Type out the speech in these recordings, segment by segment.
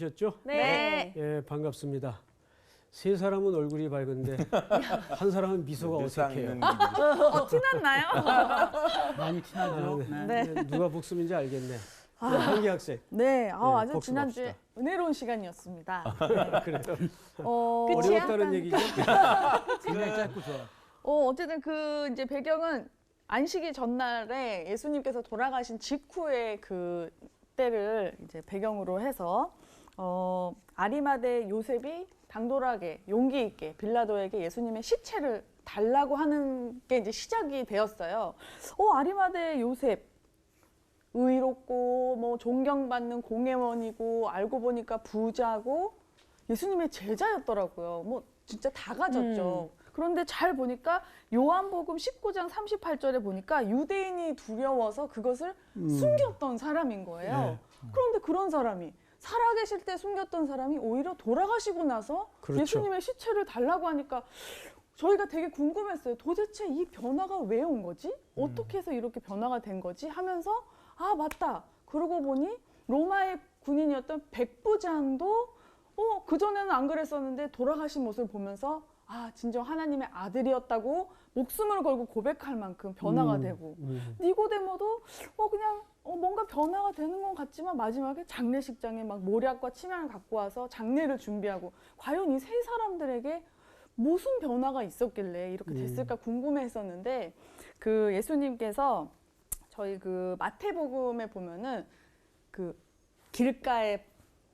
되셨죠? 네. 예, 반갑습니다. 세 사람은 얼굴이 밝은데 한 사람은 미소가 어색해요. 티났나요? 많이 티나죠. 네. 네, 누가 복수인지 알겠네. 한기 학생. 네, 아주 복수 지난주에 봅시다. 은혜로운 시간이었습니다. 그래요. 어려웠다는 얘기죠? 굉장히 짧고 좋아. 어쨌든 그 이제 배경은 안식일 전날에 예수님께서 돌아가신 직후의 그 때를 이제 배경으로 해서 아리마대 요셉이 당돌하게 용기 있게 빌라도에게 예수님의 시체를 달라고 하는 게 이제 시작이 되었어요. 아리마대 요셉 의롭고 뭐 존경받는 공회원이고 알고 보니까 부자고 예수님의 제자였더라고요. 뭐 진짜 다 가졌죠. 그런데 잘 보니까 요한복음 19장 38절에 보니까 유대인이 두려워서 그것을 숨겼던 사람인 거예요. 네. 그런데 그런 사람이 살아계실 때 숨겼던 사람이 오히려 돌아가시고 나서 그렇죠. 예수님의 시체를 달라고 하니까 저희가 되게 궁금했어요. 도대체 이 변화가 왜 온 거지? 어떻게 해서 이렇게 변화가 된 거지? 하면서 아 맞다. 그러고 보니 로마의 군인이었던 백부장도 그전에는 안 그랬었는데 돌아가신 모습을 보면서 아 진정 하나님의 아들이었다고 목숨을 걸고 고백할 만큼 변화가 되고 니고데모도 그냥 뭔가 변화가 되는 것 같지만 마지막에 장례식장에 막 모략과 침향을 갖고 와서 장례를 준비하고 과연 이 세 사람들에게 무슨 변화가 있었길래 이렇게 됐을까 궁금했었는데 그 예수님께서 저희 그 마태복음에 보면은 그 길가에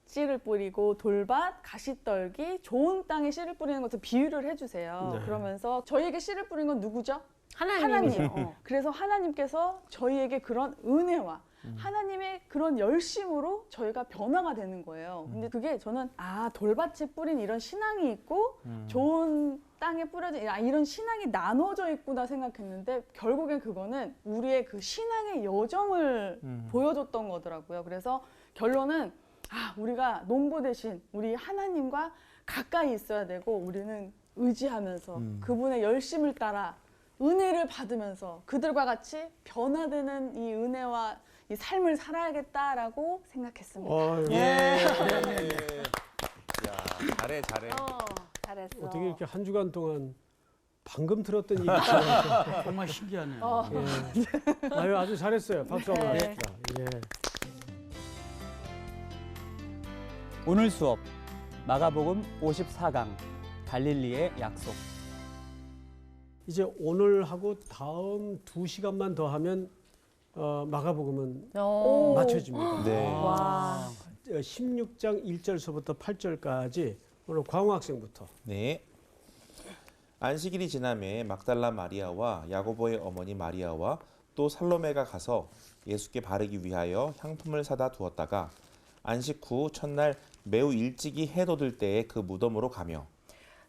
씨를 뿌리고 돌밭, 가시떨기, 좋은 땅에 씨를 뿌리는 것을 비유를 해주세요. 네. 그러면서 저희에게 씨를 뿌리는 건 누구죠? 하나님이죠. 하나님. 그래서 하나님께서 저희에게 그런 은혜와 하나님의 그런 열심으로 저희가 변화가 되는 거예요. 근데 그게 저는 돌밭에 뿌린 이런 신앙이 있고 좋은 땅에 뿌려진 이런 신앙이 나눠져 있구나 생각했는데 결국엔 그거는 우리의 그 신앙의 여정을 보여줬던 거더라고요. 그래서 결론은 우리가 농부 대신 우리 하나님과 가까이 있어야 되고 우리는 의지하면서 그분의 열심을 따라 은혜를 받으면서 그들과 같이 변화되는 이 은혜와 이 삶을 살아야겠다라고 생각했습니다. 예. 야, 잘해. 잘했어. 어떻게 이렇게 한 주간 동안 방금 들었던 얘기처럼. 정말 신기하네요. 예. 아주 잘했어요. 박수 한번 네. 합시다. 예. 오늘 수업 마가복음 54강 갈릴리의 약속. 이제 오늘 하고 다음 2시간만 더 하면 마가복음은 맞춰집니다. 네. 와. 16장 1절서부터 8절까지 오늘 광호 학생부터. 네. 안식일이 지남에 막달라 마리아와 야고보의 어머니 마리아와 또 살로메가 가서 예수께 바르기 위하여 향품을 사다 두었다가 안식 후 첫날 매우 일찍이 해 돋을 때에 그 무덤으로 가며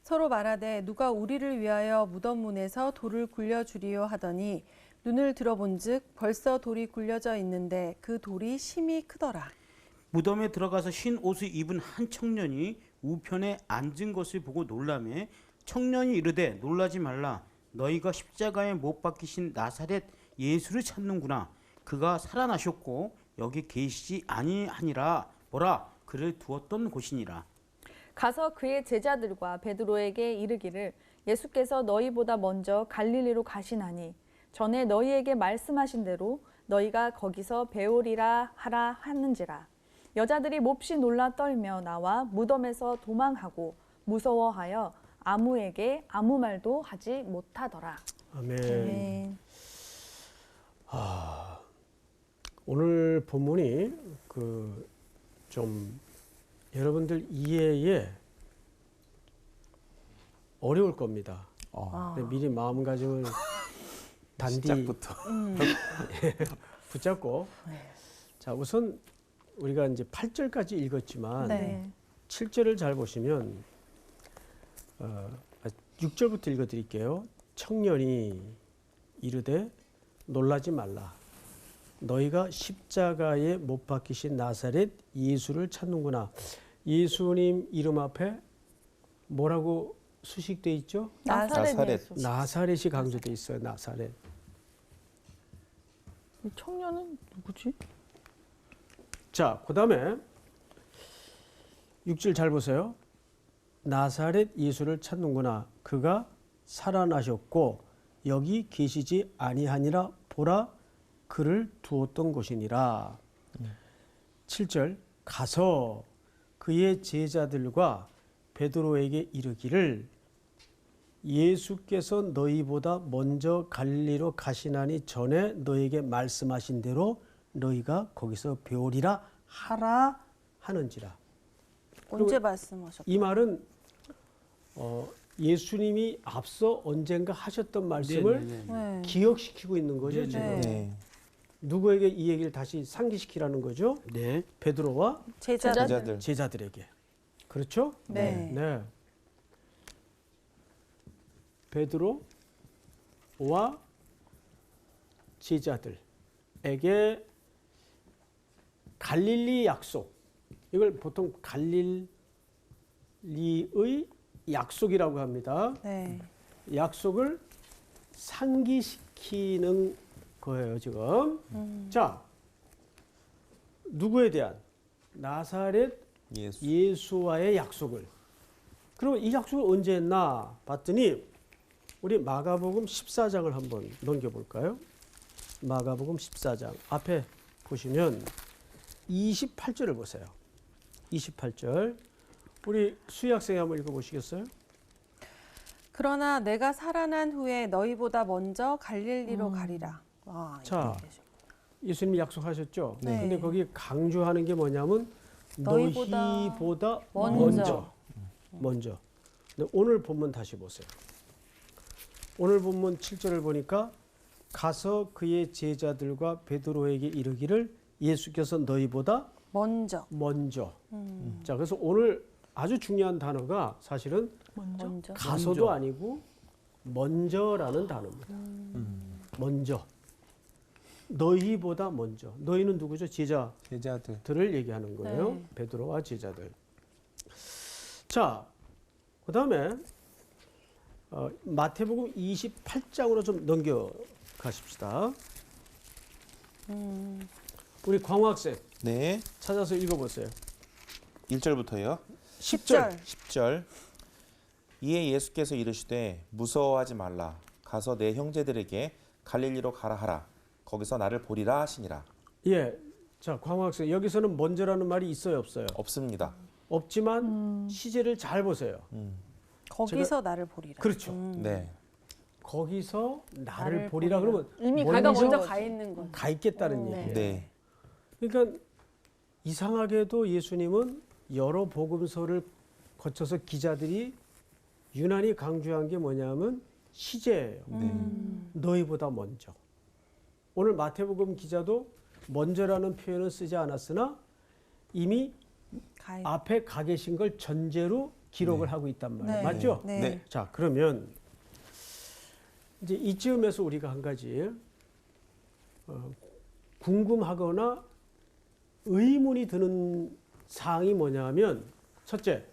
서로 말하되 누가 우리를 위하여 무덤 문에서 돌을 굴려주리요 하더니 눈을 들어본즉 벌써 돌이 굴려져 있는데 그 돌이 심히 크더라. 무덤에 들어가서 흰 옷을 입은 한 청년이 우편에 앉은 것을 보고 놀라매 청년이 이르되 놀라지 말라. 너희가 십자가에 못 박히신 나사렛 예수를 찾는구나. 그가 살아나셨고 여기 계시지 아니하니라. 뭐라 그를 두었던 곳이니라. 가서 그의 제자들과 베드로에게 이르기를 예수께서 너희보다 먼저 갈릴리로 가시나니 전에 너희에게 말씀하신 대로 너희가 거기서 배우리라 하라 하는지라. 여자들이 몹시 놀라 떨며 나와 무덤에서 도망하고 무서워하여 아무에게 아무 말도 하지 못하더라. 아멘. 오늘 본문이 좀 여러분들 이해에 어려울 겁니다. 미리 마음가짐을 단디 시작부터. 붙잡고. 자, 우선 우리가 이제 8절까지 읽었지만 네. 7절을 잘 보시면 6절부터 읽어드릴게요. 청년이 이르되 놀라지 말라. 너희가 십자가에 못 박히신 나사렛 예수를 찾는구나. 예수님 이름 앞에 뭐라고 수식돼 있죠? 나사렛. 예수. 나사렛이 강조돼 있어요. 나사렛. 이 청년은 누구지? 자, 그다음에 6절 잘 보세요. 나사렛 예수를 찾는구나. 그가 살아나셨고 여기 계시지 아니하니라. 보라 그를 두었던 곳이니라. 7절 가서 그의 제자들과 베드로에게 이르기를 예수께서 너희보다 먼저 갈릴리로 가시나니 전에 너희에게 말씀하신 대로 너희가 거기서 배우리라 하라 하는지라. 언제 말씀하셨죠? 이 말은 예수님이 앞서 언젠가 하셨던 말씀을 네. 기억시키고 있는 거죠. 네, 지금. 네. 네. 누구에게 이 얘기를 다시 상기시키라는 거죠? 네. 베드로와 제자들. 제자들에게. 그렇죠? 네. 네. 베드로와 제자들에게 갈릴리 약속. 이걸 보통 갈릴리의 약속이라고 합니다. 네. 약속을 상기시키는 거예요, 지금. 자, 누구에 대한? 나사렛 예수. 예수와의 약속을. 그러면 이 약속을 언제 했나 봤더니 우리 마가복음 14장을 한번 넘겨볼까요? 마가복음 14장 앞에 보시면 28절을 보세요. 28절. 우리 수희학생이 한번 읽어보시겠어요? 그러나 내가 살아난 후에 너희보다 먼저 갈릴리로 가리라. 와, 자, 이렇게 되죠. 예수님이 약속하셨죠? 네. 근데 거기 강조하는 게 뭐냐면 너희보다 너희보다 먼저. 먼저. 근데 오늘 본문 다시 보세요. 오늘 본문 7절을 보니까 가서 그의 제자들과 베드로에게 이르기를 예수께서 너희보다 먼저. 먼저. 자, 그래서 오늘 아주 중요한 단어가 사실은 먼저. 가서도 먼저. 아니고 먼저라는 단어입니다. 먼저. 너희보다 먼저. 너희는 누구죠? 제자들을 제자들. 얘기하는 거예요. 네. 베드로와 제자들. 자, 그다음에 마태복음 28장으로 좀 넘겨 가십시다. 우리 광학생 네. 찾아서 읽어보세요. 1절부터요. 10절. 10절. 이에 예수께서 이르시되 무서워하지 말라. 가서 내 형제들에게 갈릴리로 가라 하라. 거기서 나를 보리라 하시니라. 예, 자 광학생 여기서는 먼저라는 말이 있어요, 없어요? 없습니다. 없지만 시제를 잘 보세요. 거기서 나를 보리라. 그렇죠. 네. 거기서 나를 나를 보리라 보리라. 그러면 이미 먼저 먼저 가 있는 거. 가 있겠다는 네. 얘기예요. 네. 그러니까 이상하게도 예수님은 여러 복음서를 거쳐서 기자들이 유난히 강조한 게 뭐냐면 시제예요. 너희보다 먼저. 오늘 마태복음 기자도 먼저라는 표현을 쓰지 않았으나 이미 가 앞에 가 계신 걸 전제로 기록을 네. 하고 있단 말이에요. 네. 맞죠? 네. 네. 자, 그러면 이제 이쯤에서 우리가 한 가지 궁금하거나 의문이 드는 사항이 뭐냐면 첫째,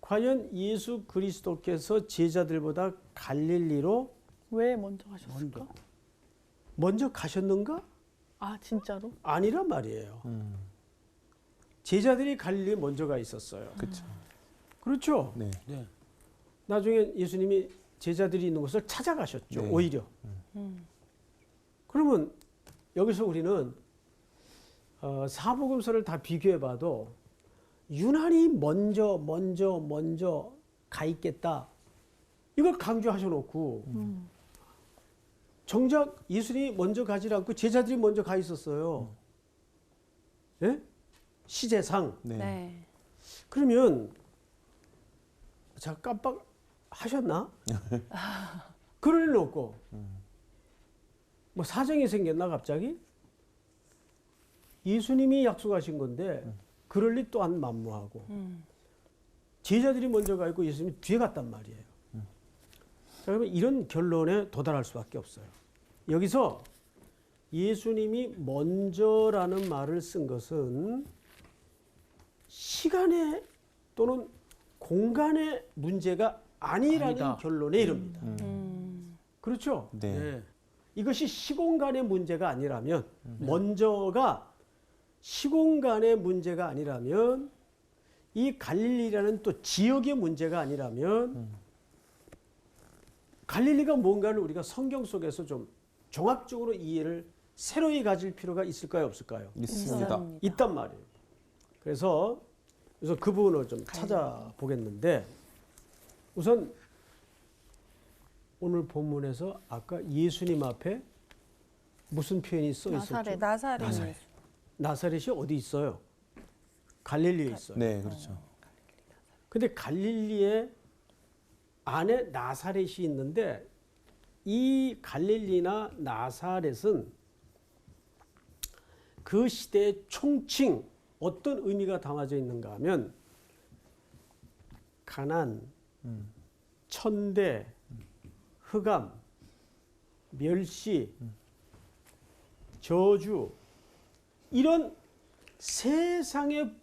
과연 예수 그리스도께서 제자들보다 갈릴리로 왜 먼저 가셨을까? 먼저 가셨는가? 아 진짜로? 아니란 말이에요. 제자들이 갈릴리에 먼저 가 있었어요. 그렇죠. 그렇죠? 네. 네. 나중에 예수님이 제자들이 있는 곳을 찾아가셨죠. 네. 오히려. 그러면 여기서 우리는 사복음서를 다 비교해봐도 유난히 먼저 가 있겠다. 이걸 강조하셔놓고 정작 예수님이 먼저 가지 않고 제자들이 먼저 가 있었어요. 예? 시제상. 네. 네. 그러면 자 깜빡 하셨나? 그럴 일은 없고 뭐 사정이 생겼나 갑자기? 예수님이 약속하신 건데 그럴 리 또한 만무하고 제자들이 먼저 가 있고 예수님이 뒤에 갔단 말이에요. 자, 그러면 이런 결론에 도달할 수밖에 없어요. 여기서 예수님이 먼저라는 말을 쓴 것은 시간의 또는 공간의 문제가 아니라는 아니다. 결론에 이릅니다. 그렇죠? 네. 네. 이것이 시공간의 문제가 아니라면 먼저가 시공간의 문제가 아니라면, 이 갈릴리라는 또 지역의 문제가 아니라면, 갈릴리가 뭔가를 우리가 성경 속에서 좀 종합적으로 이해를 새로이 가질 필요가 있을까요, 없을까요? 있습니다. 있단 말이에요. 그래서 그 부분을 좀 찾아보겠는데, 우선 오늘 본문에서 아까 예수님 앞에 무슨 표현이 써 있었죠? 나사렛. 나사렛. 나사렛이 어디 있어요? 갈릴리에 있어요. 네, 그렇죠. 근데 갈릴리에 안에 나사렛이 있는데, 이 갈릴리나 나사렛은 그 시대의 총칭, 어떤 의미가 담아져 있는가 하면 가난, 천대, 흑암, 멸시, 저주, 이런 세상의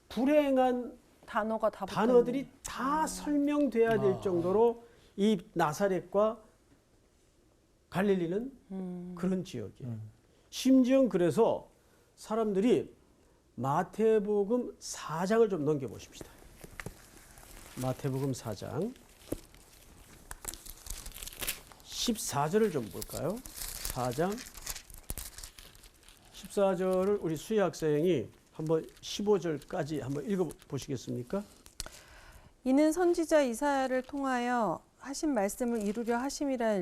불행한 단어가 다 단어들이 다 설명돼야 될 정도로 이 나사렛과 갈릴리는 그런 지역이에요. 심지어 그래서 사람들이 마태복음 4장을 좀 넘겨보십시다. 마태복음 4장 14절을 좀 볼까요? 4장 14절을 우리 수희 학생이 한번 15절까지 한번 읽어보시겠습니까? 이는 선지자 이사야를 통하여 하신 말씀을 이루려 하심이라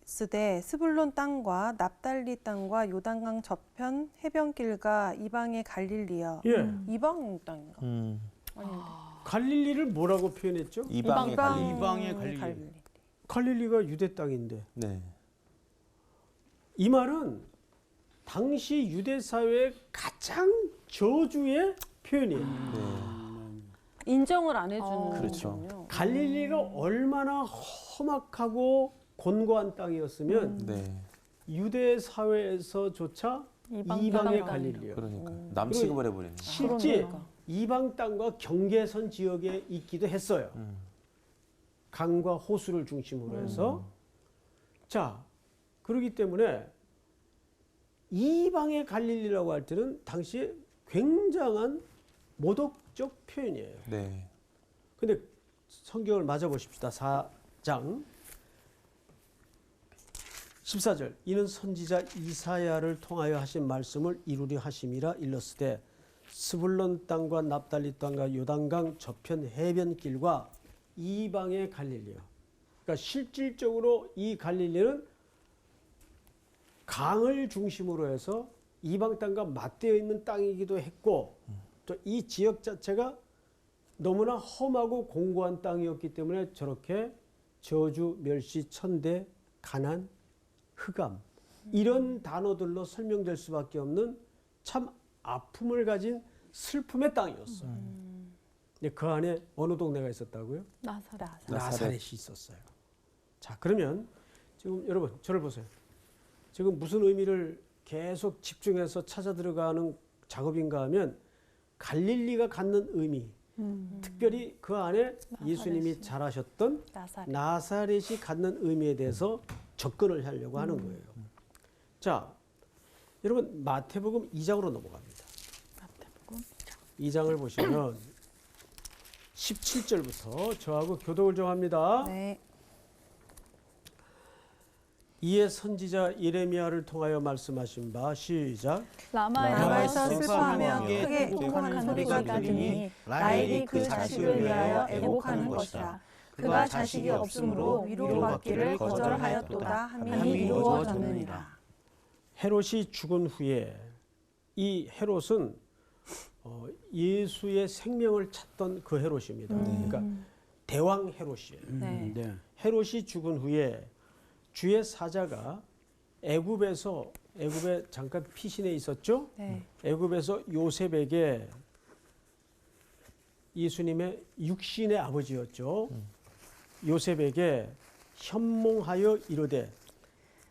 일쓰되 스불론 땅과 납달리 땅과 요단강 저편 해변길과 이방의 갈릴리여. 예. 이방 땅인가? 아닌데. 갈릴리를 뭐라고 표현했죠? 이방의 갈릴리. 이방의 갈릴리. 갈릴리가 유대 땅인데, 네. 이 말은 당시 유대 사회의 가장 저주의 표현이에요. 인정을 안 해주는 그렇죠. 거군요. 갈릴리가 얼마나 험악하고 곤고한 땅이었으면 네. 유대 사회에서조차 이방의 갈릴리요. 그러니까 남 취급을 해버리네. 실제 그러니까. 이방 땅과 경계선 지역에 있기도 했어요. 강과 호수를 중심으로 해서. 자, 그렇기 때문에 이방의 갈릴리라고 할 때는 당시에 굉장한 모독적 표현이에요. 네. 근데 성경을 맞아 보십시다. 4장 14절. 이는 선지자 이사야를 통하여 하신 말씀을 이루려 하심이라 일렀으되 스불론 땅과 납달리 땅과 요단강 저편 해변길과 이방의 갈릴리요. 그러니까 실질적으로 이 갈릴리는 강을 중심으로 해서 이방 땅과 맞대어 있는 땅이기도 했고, 또 이 지역 자체가 너무나 험하고 공고한 땅이었기 때문에 저렇게 저주, 멸시, 천대, 가난, 흑암 이런 단어들로 설명될 수밖에 없는 참 아픔을 가진 슬픔의 땅이었어요. 근데 그 안에 어느 동네가 있었다고요? 나사렛. 나사렛이 있었어요. 자, 그러면 지금 여러분 저를 보세요. 지금 무슨 의미를 계속 집중해서 찾아 들어가는 작업인가 하면 갈릴리가 갖는 의미, 특별히 그 안에 예수님이 잘하셨던 나사렛이 갖는 의미에 대해서 접근을 하려고 하는 거예요. 자, 여러분 마태복음 2장으로 넘어갑니다. 마태복음 2장을 보시면 17절부터 저하고 교독을 좀 합니다. 네. 이에 선지자 예레미야를 통하여 말씀하신 바 시작. 라마에서 슬퍼하며 슬퍼하며 크게 크게 애곡하는 애곡하는 소리가 소리가 들리니 라헬이 그 자식을 위하여 애곡하는 것이라. 그가 자식이 없으므로 위로받기를 거절하였도다 함이 이루어졌느니라. 헤롯이 죽은 후에 이 헤롯은 예수의 생명을 찾던 그 헤롯입니다. 그러니까 대왕 헤롯이에요. 네. 네. 헤롯이 죽은 후에 주의 사자가 애굽에 잠깐 피신해 있었죠. 네. 애굽에서 요셉에게 예수님의 육신의 아버지였죠. 요셉에게 현몽하여 이르되,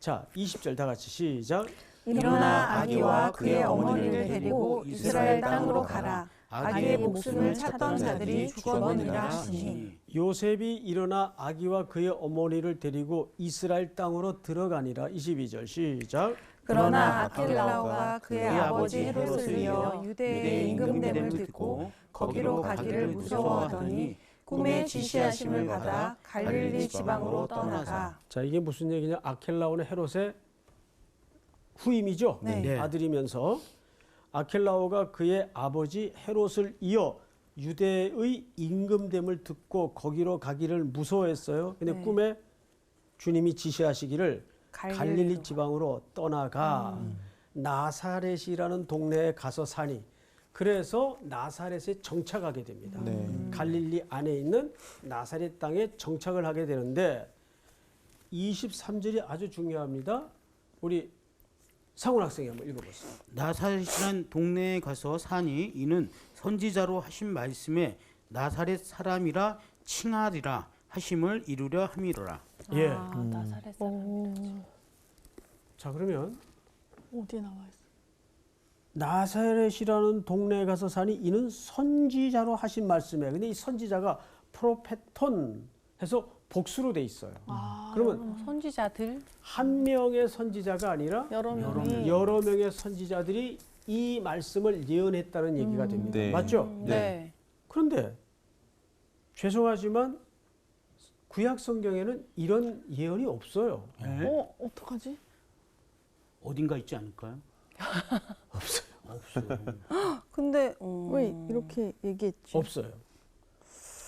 자 20절 다 같이 시작. 일어나 아기와 그의 어머니를 데리고 이스라엘 땅으로 가라. 아기의 목숨을 찾던 자들이 죽었느니라 하시니. 요셉이 일어나 아기와 그의 어머니를 데리고 이스라엘 땅으로 들어가니라. 22절 시작. 그러나 아킬라오가 그의 아버지 헤롯을 이어 유대의 임금됨을 듣고 거기로 가기를 무서워하더니 꿈에 지시하심을 받아 갈릴리 지방으로 떠나가. 자, 이게 무슨 얘기냐? 아켈라오는 헤롯의 후임이죠. 네. 아들이면서 아켈라오가 그의 아버지 헤롯을 이어 유대의 임금됨을 듣고 거기로 가기를 무서워했어요. 근데 네. 꿈에 주님이 지시하시기를 갈릴리 지방으로 떠나가 나사렛이라는 동네에 가서 사니, 그래서 나사렛에 정착하게 됩니다. 네. 갈릴리 안에 있는 나사렛 땅에 정착을 하게 되는데 23절이 아주 중요합니다. 우리 상훈 학생이 한번 읽어보세요. 나사렛이라는 동네에 가서 사니 이는 선지자로 하신 말씀에 나사렛 사람이라 칭하리라 하심을 이루려 함이로라. 예. 나사렛 자, 그러면 어디에 나와 있어? 나사렛이라는 동네에 가서 사니 이는 선지자로 하신 말씀에, 근데 이 선지자가 프로페톤 해서 복수로 돼 있어요. 그러면 선지자들 한 명의 선지자가 아니라 여러 명이 여러 명의 선지자들이 이 말씀을 예언했다는 얘기가 됩니다. 네. 맞죠? 네. 그런데 죄송하지만 구약 성경에는 이런 예언이 없어요. 네? 어떡하지? 어딘가 있지 않을까요? 없어요. 근데 왜 이렇게 얘기했지? 없어요.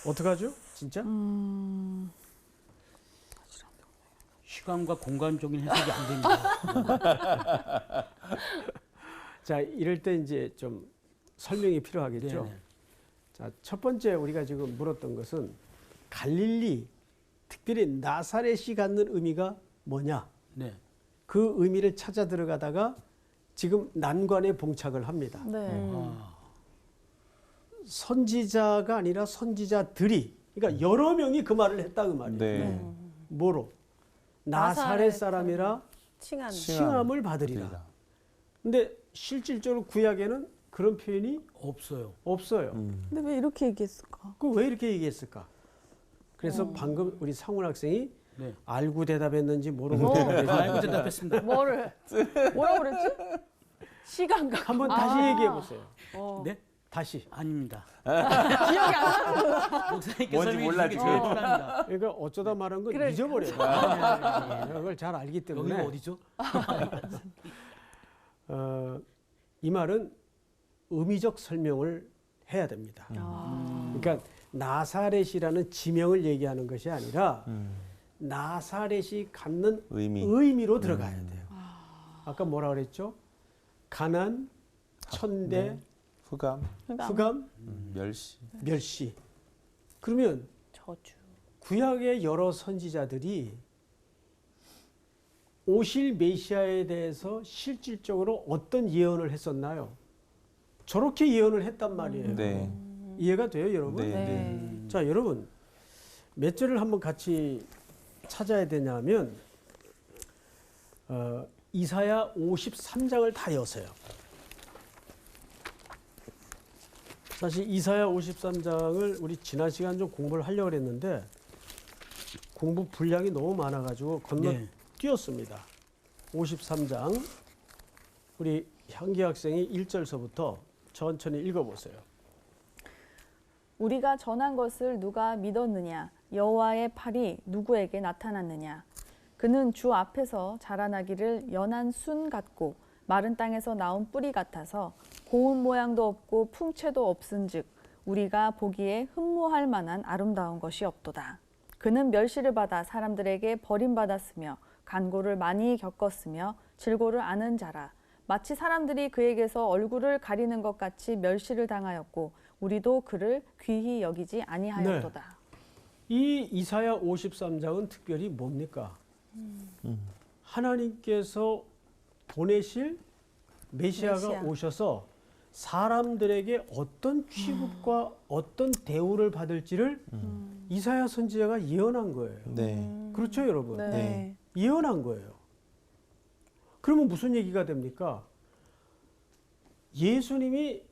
어떡하죠? 진짜? 시간과 공간적인 해석이 안 됩니다. 자, 이럴 때 이제 좀 설명이 필요하겠죠. 네네. 자, 첫 번째 우리가 지금 물었던 것은 갈릴리, 특별히 나사렛이 갖는 의미가 뭐냐? 네. 그 의미를 찾아 들어가다가 지금 난관에 봉착을 합니다. 네. 선지자가 아니라 선지자들이, 그러니까 여러 명이 그 말을 했다 그 말이에요. 네. 뭐로? 나사렛 사람이라 칭한 칭함을 받으리라. 근데 실질적으로 구약에는 그런 표현이 없어요. 없어요. 근데 왜 이렇게 얘기했을까? 그 왜 이렇게 얘기했을까? 그래서 방금 우리 상훈 학생이 네. 알고 대답했는지 모르고 대답했는지 알고 대답했습니다. 뭐라고 그랬지? 시간과 한번 다시 얘기해 보세요. 네? 다시. 아닙니다. 기억이 안 나. 목사님께 뭔지 설명해 몰라, 주시는 게 지금. 제일 편합니다. 그러니까 어쩌다 말한 건 잊어버려요. 그걸 잘 알기 때문에. 여기가 어디죠? 이 말은 의미적 설명을 해야 됩니다. 그러니까 나사렛이라는 지명을 얘기하는 것이 아니라 나사렛이 갖는 의미로 들어가야 돼요. 아까 뭐라 그랬죠? 가난, 천대, 흑암, 흑암, 멸시. 멸시. 그러면 저주. 구약의 여러 선지자들이 오실 메시아에 대해서 실질적으로 어떤 예언을 했었나요? 저렇게 예언을 했단 말이에요. 네. 이해가 돼요, 여러분? 네. 네. 자, 여러분 몇 절을 한번 같이 찾아야 되냐면 이사야 53장을 다 여세요. 사실 이사야 53장을 우리 지난 시간 좀 공부를 하려고 했는데 공부 분량이 너무 많아가지고 건너뛰었습니다. 53장 우리 향기 학생이 1절서부터 천천히 읽어보세요. 우리가 전한 것을 누가 믿었느냐? 여호와의 팔이 누구에게 나타났느냐? 그는 주 앞에서 자라나기를 연한 순 같고 마른 땅에서 나온 뿌리 같아서 고운 모양도 없고 풍채도 없은즉 우리가 보기에 흠모할 만한 아름다운 것이 없도다. 그는 멸시를 받아 사람들에게 버림받았으며 간고를 많이 겪었으며 질고를 아는 자라. 마치 사람들이 그에게서 얼굴을 가리는 것 같이 멸시를 당하였고 우리도 그를 귀히 여기지 아니하였도다. 이 이사야 53장은 특별히 뭡니까? 하나님께서 보내실 메시아가 오셔서 사람들에게 어떤 취급과 어떤 대우를 받을지를 이사야 선지자가 예언한 거예요. 네. 그렇죠, 여러분? 네. 예언한 거예요. 그러면 무슨 얘기가 됩니까? 예수님이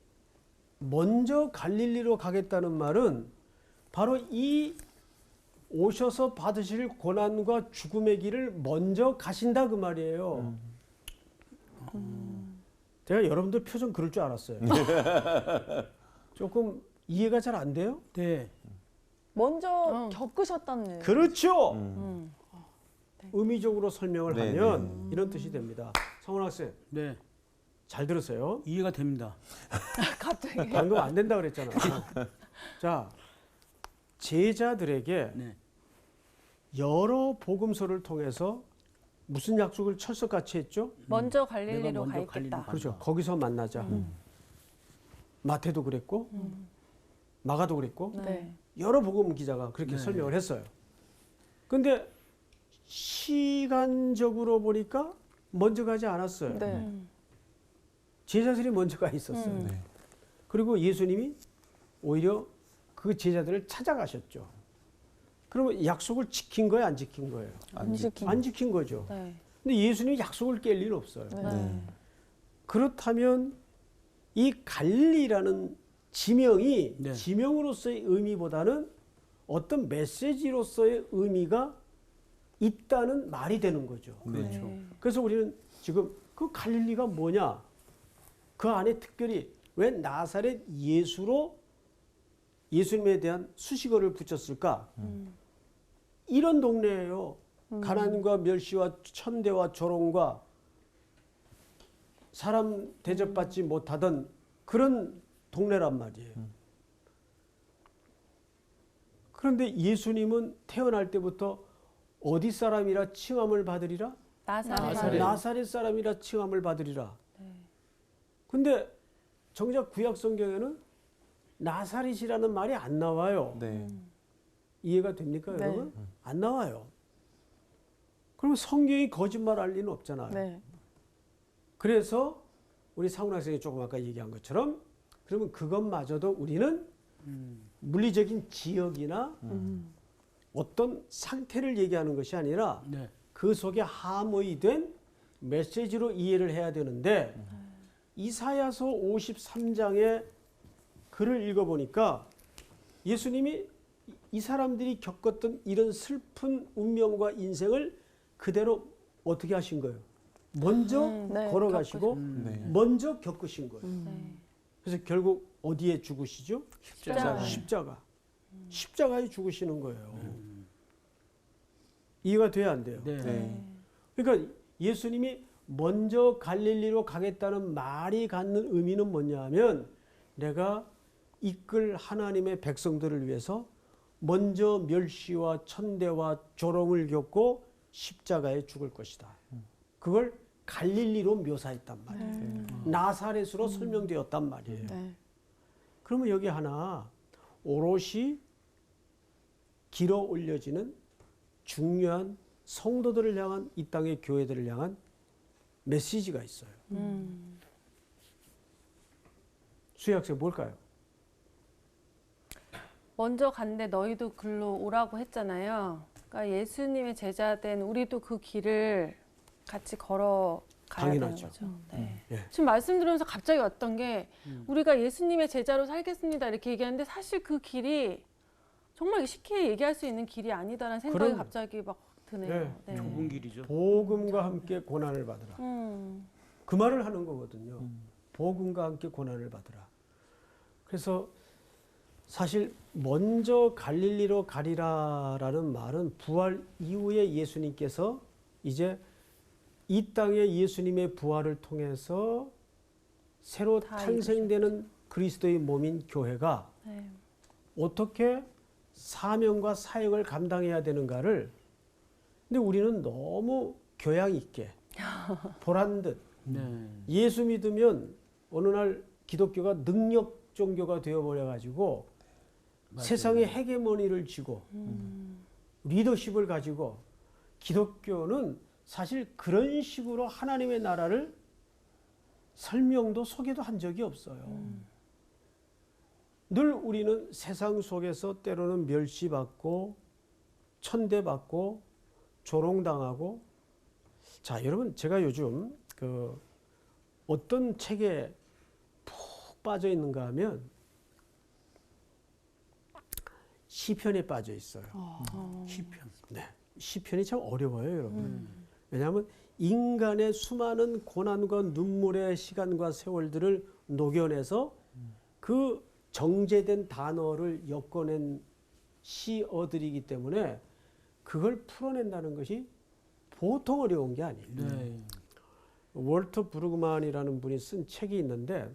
먼저 갈릴리로 가겠다는 말은 바로 이 오셔서 받으실 고난과 죽음의 길을 먼저 가신다 그 말이에요. 제가 여러분들 표정 그럴 줄 알았어요. 조금 이해가 잘 안 돼요? 네. 먼저 겪으셨다는. 그렇죠. 네. 의미적으로 설명을 네, 하면 이런 뜻이 됩니다. 성원 학생, 네. 잘 들으세요. 이해가 됩니다. 갑자기. 방금 안 된다 그랬잖아. 자, 제자들에게 네. 여러 복음서를 통해서 무슨 약속을 철석같이 했죠? 먼저 내가 갈릴리로 먼저 가 갈릴리 있겠다. 가. 그렇죠. 거기서 만나자. 마태도 그랬고, 마가도 그랬고, 네. 여러 복음 기자가 그렇게 네. 설명을 했어요. 근데 시간적으로 보니까 먼저 가지 않았어요. 네. 제자들이 먼저 가 있었어요. 네. 그리고 예수님이 오히려 그 제자들을 찾아가셨죠. 그러면 약속을 지킨 거예요, 안 지킨 거예요? 안 지킨. 안 지킨 거죠. 네. 근데 예수님이 약속을 깰 리는 없어요. 네. 네. 그렇다면 이 갈릴리라는 지명이 네. 지명으로서의 의미보다는 어떤 메시지로서의 의미가 있다는 말이 되는 거죠. 그렇죠. 그래서 우리는 지금 그 갈릴리가 뭐냐? 그 안에 특별히 왜 나사렛 예수로 예수님에 대한 수식어를 붙였을까? 이런 동네예요. 가난과 멸시와 천대와 조롱과 사람 대접받지 못하던 그런 동네란 말이에요. 그런데 예수님은 태어날 때부터 어디 사람이라 칭함을 받으리라? 나사렛. 나사렛 사람이라 칭함을 받으리라. 근데 정작 구약 성경에는 나사렛이라는 말이 안 나와요. 네. 이해가 됩니까, 네. 여러분? 안 나와요. 그러면 성경이 거짓말할 리는 없잖아요. 네. 그래서 우리 상훈 학생이 조금 아까 얘기한 것처럼 그러면 그것마저도 우리는 물리적인 지역이나 어떤 상태를 얘기하는 것이 아니라 네. 그 속에 함의된 메시지로 이해를 해야 되는데 이사야서 53장의 글을 읽어보니까 예수님이 이 사람들이 겪었던 이런 슬픈 운명과 인생을 그대로 어떻게 하신 거예요? 먼저 네, 걸어가시고 네. 먼저 겪으신 거예요. 네. 그래서 결국 어디에 죽으시죠? 십자가. 십자가. 십자가에 죽으시는 거예요. 이해가 돼야 안 돼요? 네. 네. 그러니까 예수님이 먼저 갈릴리로 가겠다는 말이 갖는 의미는 뭐냐 하면 내가 이끌 하나님의 백성들을 위해서 먼저 멸시와 천대와 조롱을 겪고 십자가에 죽을 것이다. 그걸 갈릴리로 묘사했단 말이에요. 나사렛으로 설명되었단 말이에요. 네. 그러면 여기 하나 오롯이 길어 올려지는 중요한 성도들을 향한 이 땅의 교회들을 향한 메시지가 있어요. 수혜학생 뭘까요? 먼저 간데 너희도 글로 오라고 했잖아요. 그러니까 예수님의 제자된 우리도 그 길을 같이 걸어가야 당연하죠. 되는 거죠. 네. 예. 지금 말씀 들으면서 갑자기 왔던 게 우리가 예수님의 제자로 살겠습니다 이렇게 얘기하는데 사실 그 길이 정말 쉽게 얘기할 수 있는 길이 아니다라는 생각이 그럼- 갑자기 막 드네요. 네. 좁은 길이죠. 복음과 함께 고난을 받으라. 그 말을 하는 거거든요. 복음과 함께 고난을 받으라. 그래서 사실 먼저 갈릴리로 가리라라는 말은 부활 이후에 예수님께서 이제 이 땅에 예수님의 부활을 통해서 새로 다 탄생되는 그리스도의 몸인 교회가 네. 어떻게 사명과 사역을 감당해야 되는가를 근데 우리는 너무 교양 있게 보란 듯 네. 예수 믿으면 어느 날 기독교가 능력 종교가 되어버려 가지고 세상의 헤게모니를 쥐고 리더십을 가지고 기독교는 사실 그런 식으로 하나님의 나라를 설명도 소개도 한 적이 없어요. 늘 우리는 세상 속에서 때로는 멸시받고 천대받고 조롱당하고 자 여러분 제가 요즘 그 어떤 책에 푹 빠져 있는가 하면 시편에 빠져 있어요. 시편. 네, 시편이 참 어려워요, 여러분. 왜냐하면 인간의 수많은 고난과 눈물의 시간과 세월들을 녹여내서 그 정제된 단어를 엮어낸 시어들이기 때문에 그걸 풀어낸다는 것이 보통 어려운 게 아니에요. 네. 월터 브루그만이라는 분이 쓴 책이 있는데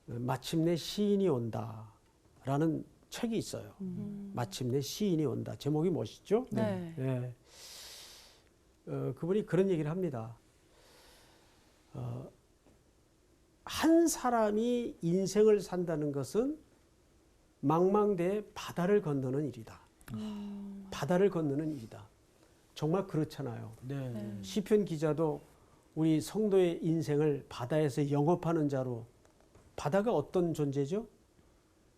마침내 시인이 온다라는 책이 있어요. 마침내 시인이 온다. 제목이 멋있죠? 네. 네. 그분이 그런 얘기를 합니다. 한 사람이 인생을 산다는 것은 망망대해 바다를 건너는 일이다. 바다를 건너는 일이다. 정말 그렇잖아요. 네. 시편 기자도 우리 성도의 인생을 바다에서 영업하는 자로, 바다가 어떤 존재죠?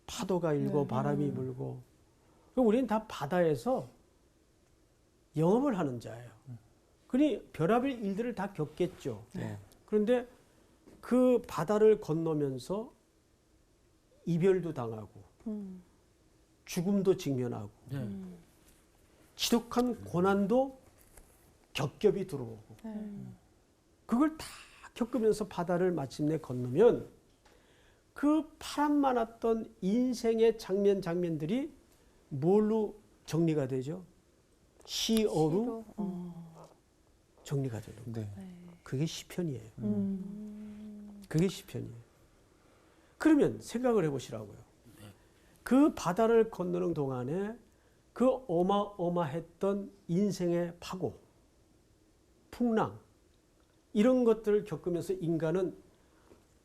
파도가 일고 바람이 불고. 그럼 우리는 다 바다에서 영업을 하는 자예요. 그러니 별의별 일들을 다 겪겠죠. 그런데 그 바다를 건너면서 이별도 당하고 죽음도 직면하고 네. 지독한 고난도 겹겹이 들어오고 그걸 다 겪으면서 바다를 마침내 건너면 그 파란 많았던 인생의 장면들이 뭘로 정리가 되죠? 시어로 정리가 되는 거예요. 네. 그게 시편이에요. 그게 시편이에요. 그러면 생각을 해보시라고요. 그 바다를 건너는 동안에 그 어마어마했던 인생의 파고, 풍랑, 이런 것들을 겪으면서 인간은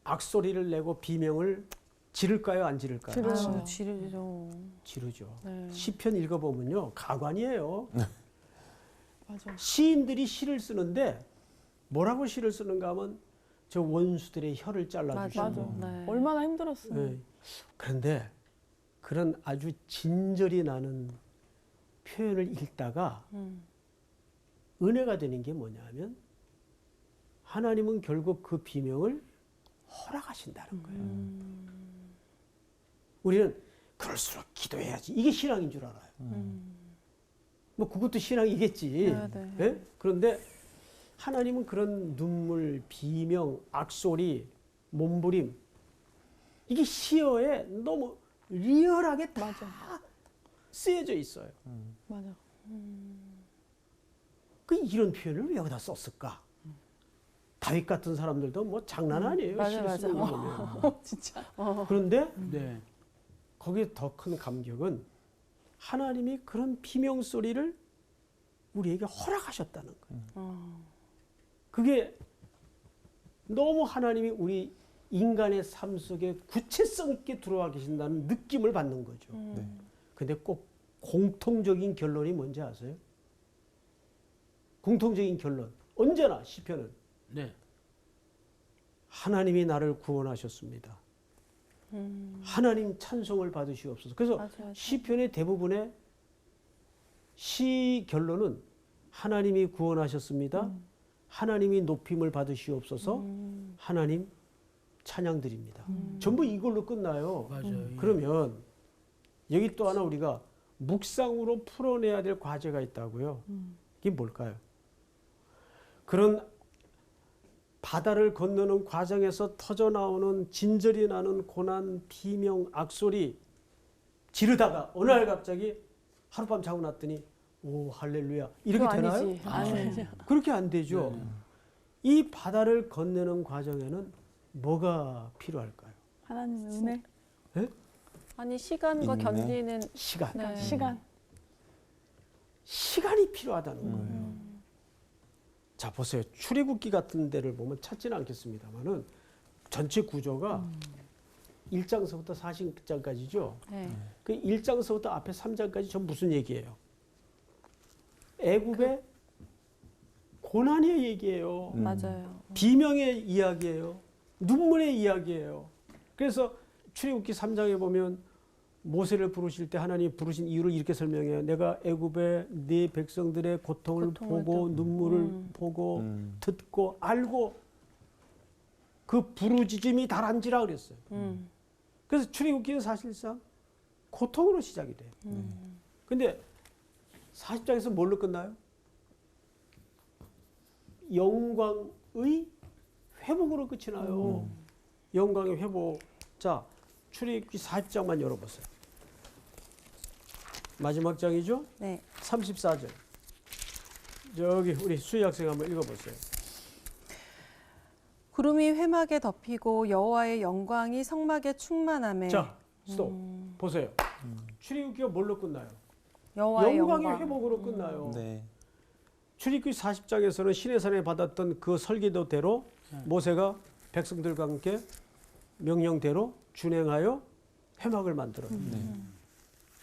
악소리를 내고 비명을 지를까요? 안 지를까요? 지르죠. 지르죠. 지르죠. 네. 시편 읽어보면요. 가관이에요. 맞아. 시인들이 시를 쓰는데 뭐라고 시를 쓰는가 하면 저 원수들의 혀를 잘라주시고 맞아. 네. 얼마나 힘들었어요. 네. 그런데 그런 아주 진절이 나는 표현을 읽다가 은혜가 되는 게 뭐냐면 하나님은 결국 그 비명을 허락하신다는 거예요. 우리는 그럴수록 기도해야지. 이게 신앙인 줄 알아요. 뭐 그것도 신앙이겠지. 네, 네. 예? 그런데 하나님은 그런 눈물, 비명, 악소리, 몸부림 이게 시어에 너무 리얼하게 다 쓰여져 있어요. 맞아. 그 이런 표현을 왜 여기다 썼을까? 다윗 같은 사람들도 뭐 장난 아니에요. 맞아, 시를 맞아. 쓰는 거 보면. 진짜. 그런데 네. 거기에 더 큰 감격은 하나님이 그런 비명 소리를 우리에게 허락하셨다는 거예요. 그게 너무 하나님이 우리 인간의 삶 속에 구체성 있게 들어와 계신다는 느낌을 받는 거죠. 근데 꼭 공통적인 결론이 뭔지 아세요? 공통적인 결론. 언제나 시편은 네. 하나님이 나를 구원하셨습니다. 하나님 찬송을 받으시옵소서. 그래서 맞아요. 시편의 대부분의 시 결론은 하나님이 구원하셨습니다. 하나님이 높임을 받으시옵소서. 하나님 찬양드립니다. 전부 이걸로 끝나요. 맞아요. 예. 그러면 여기 또 하나 우리가 묵상으로 풀어내야 될 과제가 있다고요. 이게 뭘까요? 그런 바다를 건너는 과정에서 터져나오는 진절이 나는 고난, 비명, 악소리 지르다가 어느 날 갑자기 하룻밤 자고 났더니 오 할렐루야 이렇게 그거 되나요? 아니지. 아니지. 그렇게 안 되죠. 네. 이 바다를 건너는 과정에는 뭐가 필요할까요? 하나님 은혜. 아니 시간과 인내. 견디는 시간. 네. 시간. 시간이 필요하다는 거예요. 자 보세요. 출애굽기 같은 데를 보면 찾지는 않겠습니다만은 전체 구조가 1장서부터 40장까지죠. 네. 그 1장서부터 앞에 3장까지 전 무슨 얘기예요? 애굽의 고난의 얘기예요. 맞아요. 비명의 이야기예요. 눈물의 이야기예요. 그래서 출애굽기 3장에 보면 모세를 부르실 때 하나님 부르신 이유를 이렇게 설명해요. 내가 애굽의 네 백성들의 고통을 보고 눈물을 보고 듣고 알고 그 부르짖음이 달한지라 그랬어요. 그래서 출애굽기는 사실상 고통으로 시작이 돼요. 근데 40장에서 뭘로 끝나요? 영광의 회복으로 끝이 나요. 영광의 회복. 자, 출애굽기 40장만 열어보세요. 마지막 장이죠? 네. 34절. 저기 우리 수희 학생 한번 읽어보세요. 구름이 회막에 덮이고 여호와의 영광이 성막에 충만함에 자, 스톱. 보세요. 출애굽기가 뭘로 끝나요? 여호와의 영광의 영광. 회복으로 끝나요. 네. 출애굽기 40장에서는 시내산에 받았던 그 설계도대로 모세가 백성들과 함께 명령대로 준행하여 회막을 만들어요.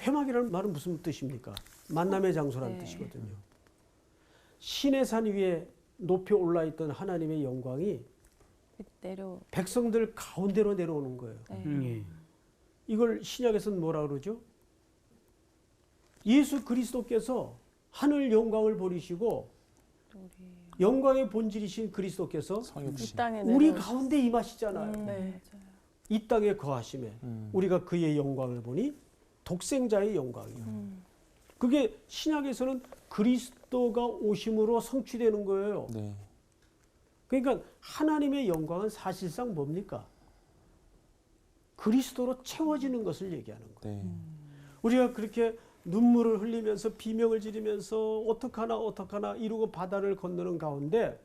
회막이라는 말은 무슨 뜻입니까? 만남의 장소라는 네. 뜻이거든요. 시내산 위에 높이 올라있던 하나님의 영광이 내려. 백성들 가운데로 내려오는 거예요. 네. 예. 이걸 신약에서는 뭐라 그러죠? 예수 그리스도께서 하늘 영광을 버리시고 영광의 본질이신 그리스도께서 이 성육신. 땅에 우리 내려오시- 가운데 임하시잖아요. 네. 이 땅에 거하심에 우리가 그의 영광을 보니 독생자의 영광이요. 그게 신약에서는 그리스도가 오심으로 성취되는 거예요. 네. 그러니까 하나님의 영광은 사실상 뭡니까? 그리스도로 채워지는 것을 얘기하는 거예요. 네. 우리가 그렇게 눈물을 흘리면서 비명을 지르면서 어떡하나 이루고 바다를 건너는 가운데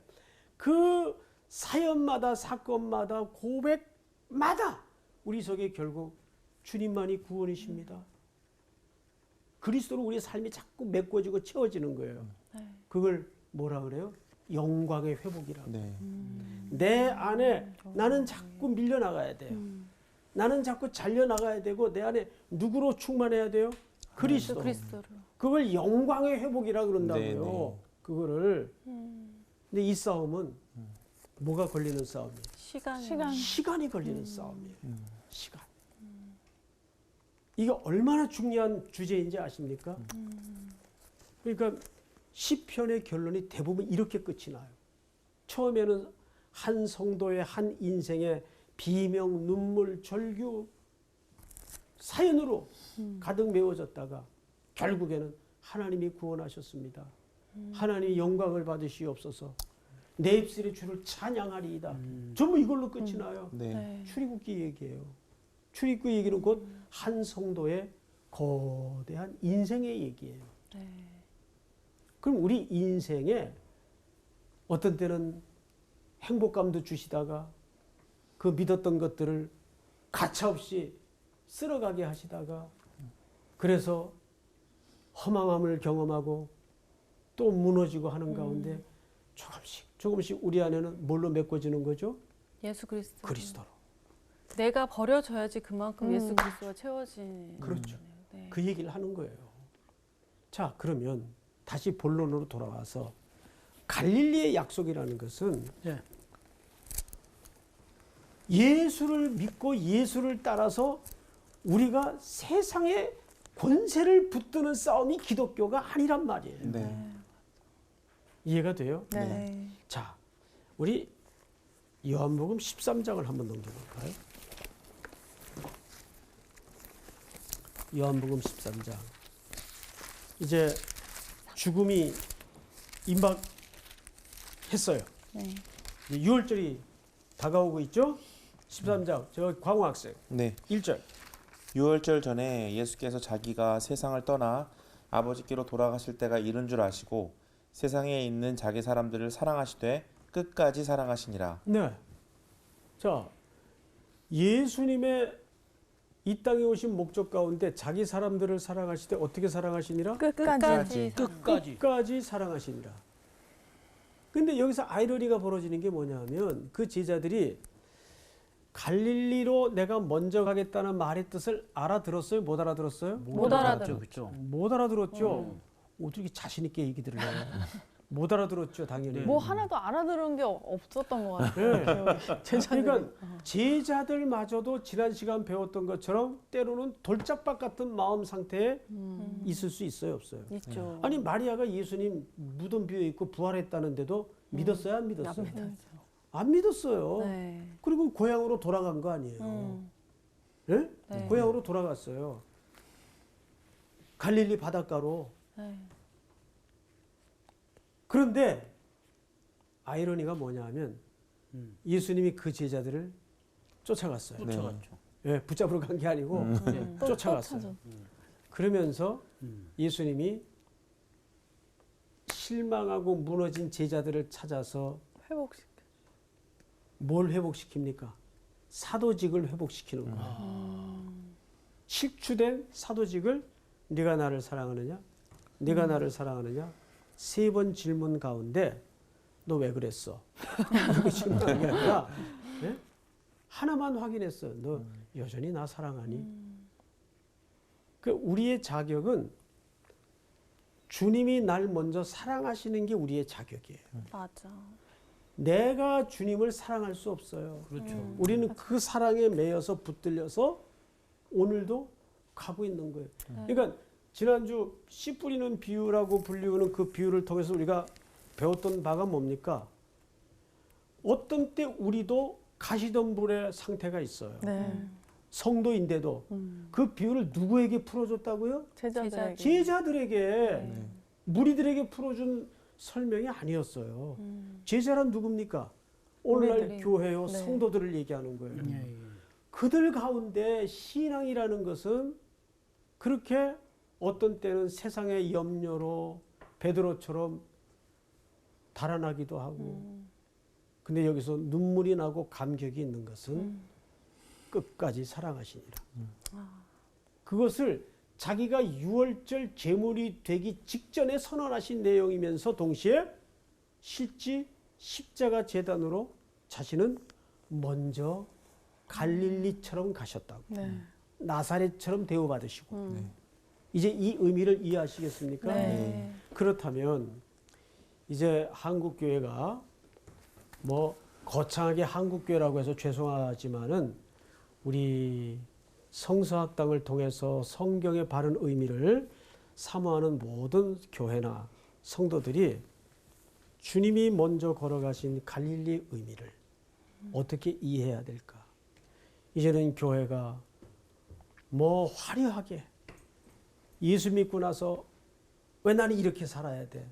그 사연마다 사건마다 고백마다 우리 속에 결국 주님만이 구원이십니다. 그리스도로 우리의 삶이 자꾸 메꿔지고 채워지는 거예요. 그걸 뭐라 그래요? 영광의 회복이라고. 네. 내 안에 나는 자꾸 밀려나가야 돼요. 나는 자꾸 잘려나가야 되고 내 안에 누구로 충만해야 돼요? 그리스도. 그리스도로. 그걸 영광의 회복이라 그런다고요. 네, 네. 그거를. 근데 이 싸움은 뭐가 걸리는 싸움이에요? 시간. 시간이 걸리는 싸움이에요. 시간. 이게 얼마나 중요한 주제인지 아십니까? 그러니까 시편의 결론이 대부분 이렇게 끝이 나요. 처음에는 한 성도의 한 인생의 비명, 눈물, 절규, 사연으로 가득 메워졌다가 결국에는 하나님이 구원하셨습니다. 하나님이 영광을 받으시옵소서. 내 입술이 주를 찬양하리이다. 전부 이걸로 끝이 나요. 네. 출애굽기 얘기예요. 출애굽기 얘기는 곧 한 성도의 거대한 인생의 얘기예요. 그럼 우리 인생에 어떤 때는 행복감도 주시다가 그 믿었던 것들을 가차없이 쓸어가게 하시다가 그래서 허망함을 경험하고 또 무너지고 하는 가운데 조금씩 우리 안에는 뭘로 메꿔지는 거죠? 예수 그리스도. 그리스도로. 내가 버려져야지 그만큼 예수 그리스도가 채워지는. 그렇죠. 네. 그 얘기를 하는 거예요. 자, 그러면 다시 본론으로 돌아와서 갈릴리의 약속이라는 것은 예. 예수를 믿고 예수를 따라서 우리가 세상의 권세를 붙드는 싸움이 기독교가 아니란 말이에요. 네. 이해가 돼요? 네. 자, 우리 요한복음 13장을 한번 넘겨볼까요? 요한복음 13장. 이제 죽음이 임박했어요. 네. 이제 6월절이 다가오고 있죠? 13장. 저 광호 학생. 네. 1절. 6월절 전에 예수께서 자기가 세상을 떠나 아버지께로 돌아가실 때가 이른 줄 아시고 세상에 있는 자기 사람들을 사랑하시되 끝까지 사랑하시니라. 네. 자, 예수님의 이 땅에 오신 목적 가운데 자기 사람들을 사랑하실 때 어떻게 사랑하시니라? 끝까지. 끝까지 사랑하시니라. 근데 여기서 아이러니가 벌어지는 게 뭐냐면 그 제자들이 갈릴리로 내가 먼저 가겠다는 말의 뜻을 알아들었어요? 못 알아들었어요? 못 알아들었죠. 그렇죠. 못 알아들었죠. 어떻게 자신 있게 얘기들을 해요? 못 알아들었죠, 당연히. 뭐 하나도 알아들은 게 없었던 것 같아요. 네. 그러니까 제자들마저도 지난 시간 배웠던 것처럼 때로는 돌짝박 같은 마음 상태에 있을 수 있어요, 없어요? 있죠. 아니 마리아가 예수님 무덤 비어 있고 부활했다는데도 믿었어요, 안 믿었어요? 안 믿었어요. 네. 그리고 고향으로 돌아간 거 아니에요. 예? 네. 고향으로 돌아갔어요. 갈릴리 바닷가로. 네. 그런데 아이러니가 뭐냐면 예수님이 그 제자들을 쫓아갔어요. 쫓아갔죠. 예, 붙잡으러 간 게 아니고 네. 쫓아갔어요. 그러면서 예수님이 실망하고 무너진 제자들을 찾아서 회복시켜. 뭘 회복시킵니까? 사도직을 회복시키는 거예요. 실추된 사도직을 네가 나를 사랑하느냐? 네가 나를 사랑하느냐? 3번 질문 가운데 너 왜 그랬어? 이렇게 질문한 게 아니라 예? 하나만 확인했어. 너 여전히 나 사랑하니? 그 우리의 자격은 주님이 날 먼저 사랑하시는 게 우리의 자격이에요. 맞아. 내가 주님을 사랑할 수 없어요. 그렇죠. 우리는 그 사랑에 매여서 붙들려서 오늘도 가고 있는 거예요. 그러니까 지난주 씨 뿌리는 비유라고 불리우는 그 비유를 통해서 우리가 배웠던 바가 뭡니까? 어떤 때 우리도 가시덤불의 상태가 있어요. 네. 성도인데도 그 비유를 누구에게 풀어줬다고요? 제자들에게. 제자들에게 무리들에게 풀어준 설명이 아니었어요. 제자란 누굽니까? 오늘날 우리들이. 교회요 네. 성도들을 얘기하는 거예요. 예, 예. 그들 가운데 신앙이라는 것은 그렇게 어떤 때는 세상의 염려로 베드로처럼 달아나기도 하고 근데 여기서 눈물이 나고 감격이 있는 것은 끝까지 사랑하시니라. 그것을 자기가 유월절 제물이 되기 직전에 선언하신 내용이면서 동시에 실제 십자가 제단으로 자신은 먼저 갈릴리처럼 가셨다고. 네. 나사렛처럼 대우받으시고. 이제 이 의미를 이해하시겠습니까? 네. 그렇다면 이제 한국교회가 뭐 거창하게 한국교회라고 해서 죄송하지만은 우리 성서학당을 통해서 성경의 바른 의미를 사모하는 모든 교회나 성도들이 주님이 먼저 걸어가신 갈릴리 의미를 어떻게 이해해야 될까? 이제는 교회가 뭐 화려하게 예수 믿고 나서 왜 나는 이렇게 살아야 돼?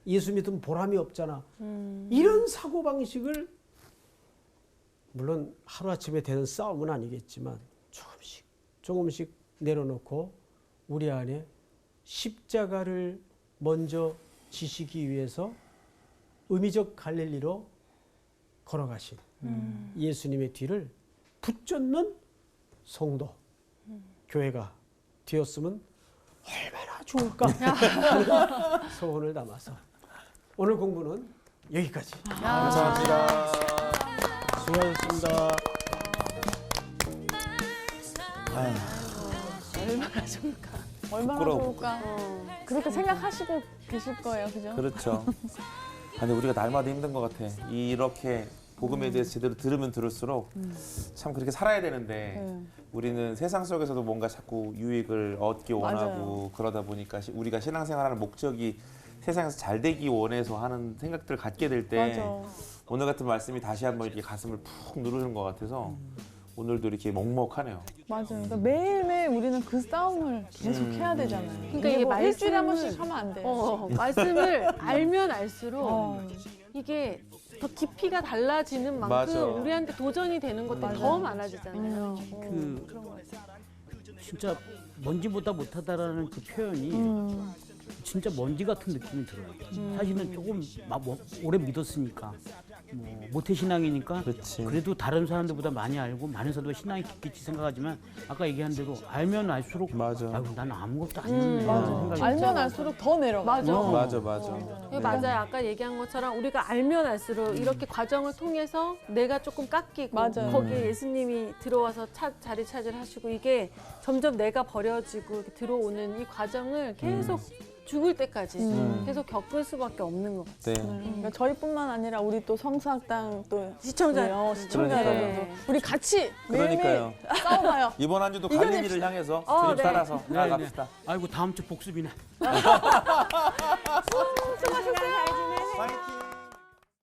예수 믿으면 보람이 없잖아. 이런 사고방식을 물론 하루아침에 되는 싸움은 아니겠지만 조금씩 내려놓고 우리 안에 십자가를 먼저 지시기 위해서 의미적 갈릴리로 걸어가신 예수님의 뒤를 붙잡는 성도, 교회가 되었으면 얼마나 좋을까 하는 소원을 담아서 오늘 공부는 여기까지. 감사합니다. 수고하셨습니다. 얼마나 좋을까. 얼마나 부끄러워. 좋을까. 그렇게 생각하시고 계실 거예요, 그죠? 그렇죠. 근데 우리가 날마다 힘든 것 같아. 이렇게 복음에 대해서 제대로 들으면 들을수록 참 그렇게 살아야 되는데 우리는 세상 속에서도 뭔가 자꾸 유익을 얻기 원하고 맞아요. 그러다 보니까 우리가 신앙생활하는 목적이 세상에서 잘 되기 원해서 하는 생각들을 갖게 될 때 맞아. 오늘 같은 말씀이 다시 한번 이렇게 가슴을 푹 누르는 것 같아서 오늘도 이렇게 먹먹하네요. 맞아요. 그러니까 매일매일 우리는 그 싸움을 계속 해야 되잖아요. 그러니까 이게 뭐 일주일에 한 번씩 말씀을- 하면 안 돼요. 말씀을 알면 알수록 어. 이게 더 깊이가 달라지는 만큼 맞아. 우리한테 도전이 되는 것들이 맞아요. 더 많아지잖아요. 그 그런 거 같아요. 진짜 먼지보다 못하다라는 그 표현이 진짜 먼지 같은 느낌이 들어요. 사실은 조금 오래 믿었으니까 뭐 모태신앙이니까 그렇지. 그래도 다른 사람들보다 많이 알고 많은 사람들보다 신앙이 깊겠지 생각하지만 아까 얘기한 대로 알면 알수록 맞아. 아유 난 아무것도 아니네 맞아. 라는 생각이 알면 알수록 더 내려가. 맞아. 맞아, 맞아. 네, 맞아요. 아까 얘기한 것처럼 우리가 알면 알수록 이렇게 과정을 통해서 내가 조금 깎이고 맞아요. 거기에 예수님이 들어와서 자리 차지를 하시고 이게 점점 내가 버려지고 이렇게 들어오는 이 과정을 계속 죽을 때까지 계속 겪을 수밖에 없는 것 같아요. 네. 그러니까 저희뿐만 아니라 우리 또 성수학당 또 시청자. 시청자 그러니까요. 여러분도 우리 같이 매일매일 그러니까요. 싸워봐요. 이번 한 주도 갈릴리를 향해서 주님 네. 따라서 네, 나아갑시다. 아이고 다음 주 복습이네. 파이팅!